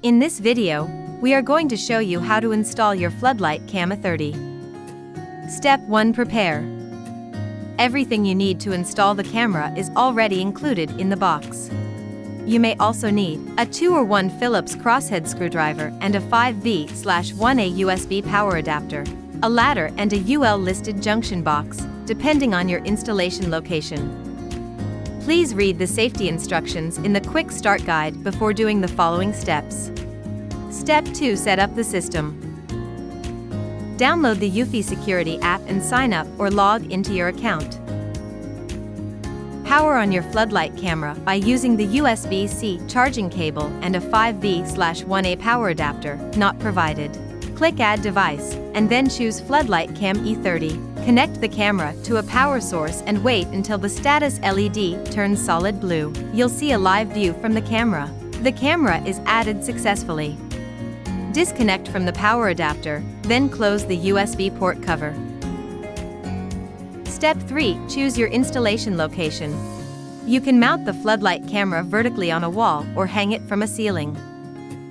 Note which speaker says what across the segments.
Speaker 1: In this video, we are going to show you how to install your Floodlight Cam E30. Step 1. Prepare. Everything you need to install the camera is already included in the box. You may also need a 2 or 1 Phillips crosshead screwdriver and a 5V/1A USB power adapter, a ladder and a UL listed junction box, depending on your installation location. Please read the safety instructions in the quick start guide before doing the following steps. Step 2. Set up the system. Download the eufy security app and sign up or log into your account. Power on your floodlight camera by using the USB-C charging cable and a 5V/1A power adapter, not provided. Click Add Device, and then choose Floodlight Cam E30. Connect the camera to a power source and wait until the status LED turns solid blue. You'll see a live view from the camera. The camera is added successfully. Disconnect from the power adapter, then close the USB port cover. Step 3. Choose your installation location. You can mount the floodlight camera vertically on a wall or hang it from a ceiling.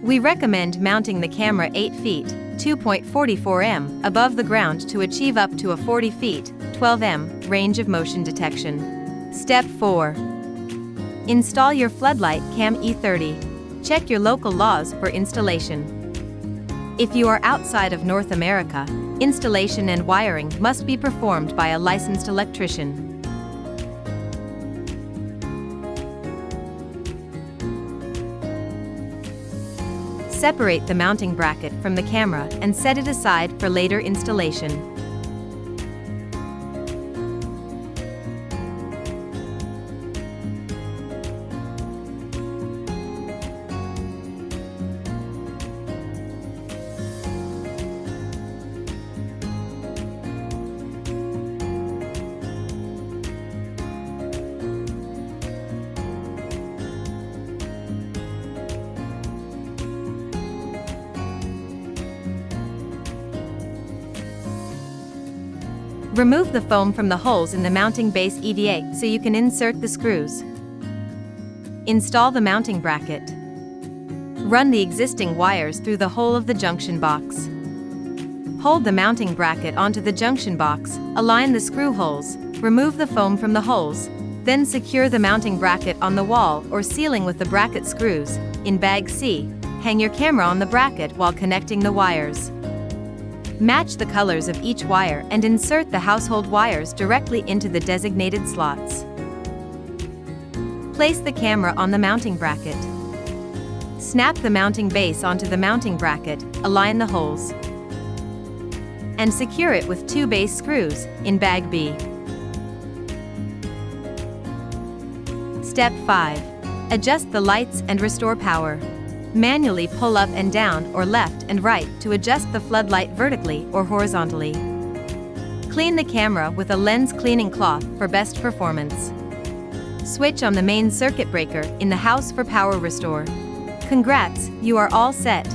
Speaker 1: We recommend mounting the camera 8 feet, 2.44 m, above the ground to achieve up to a 40 feet, 12 m, range of motion detection. Step 4. Install your Floodlight Cam E30. Check your local laws for installation. If you are outside of North America, installation and wiring must be performed by a licensed electrician. Separate the mounting bracket from the camera and set it aside for later installation. Remove the foam from the holes in the mounting base EVA so you can insert the screws. Install the mounting bracket. Run the existing wires through the hole of the junction box. Hold the mounting bracket onto the junction box, align the screw holes, remove the foam from the holes, then secure the mounting bracket on the wall or ceiling with the bracket screws. In Bag C, hang your camera on the bracket while connecting the wires. Match the colors of each wire and insert the household wires directly into the designated slots. Place the camera on the mounting bracket. Snap the mounting base onto the mounting bracket, align the holes, and secure it with 2 base screws in Bag B. Step 5. Adjust the lights and restore power. Manually pull up and down or left and right to adjust the floodlight vertically or horizontally. Clean the camera with a lens cleaning cloth for best performance. Switch on the main circuit breaker in the house for power restore. Congrats, you are all set.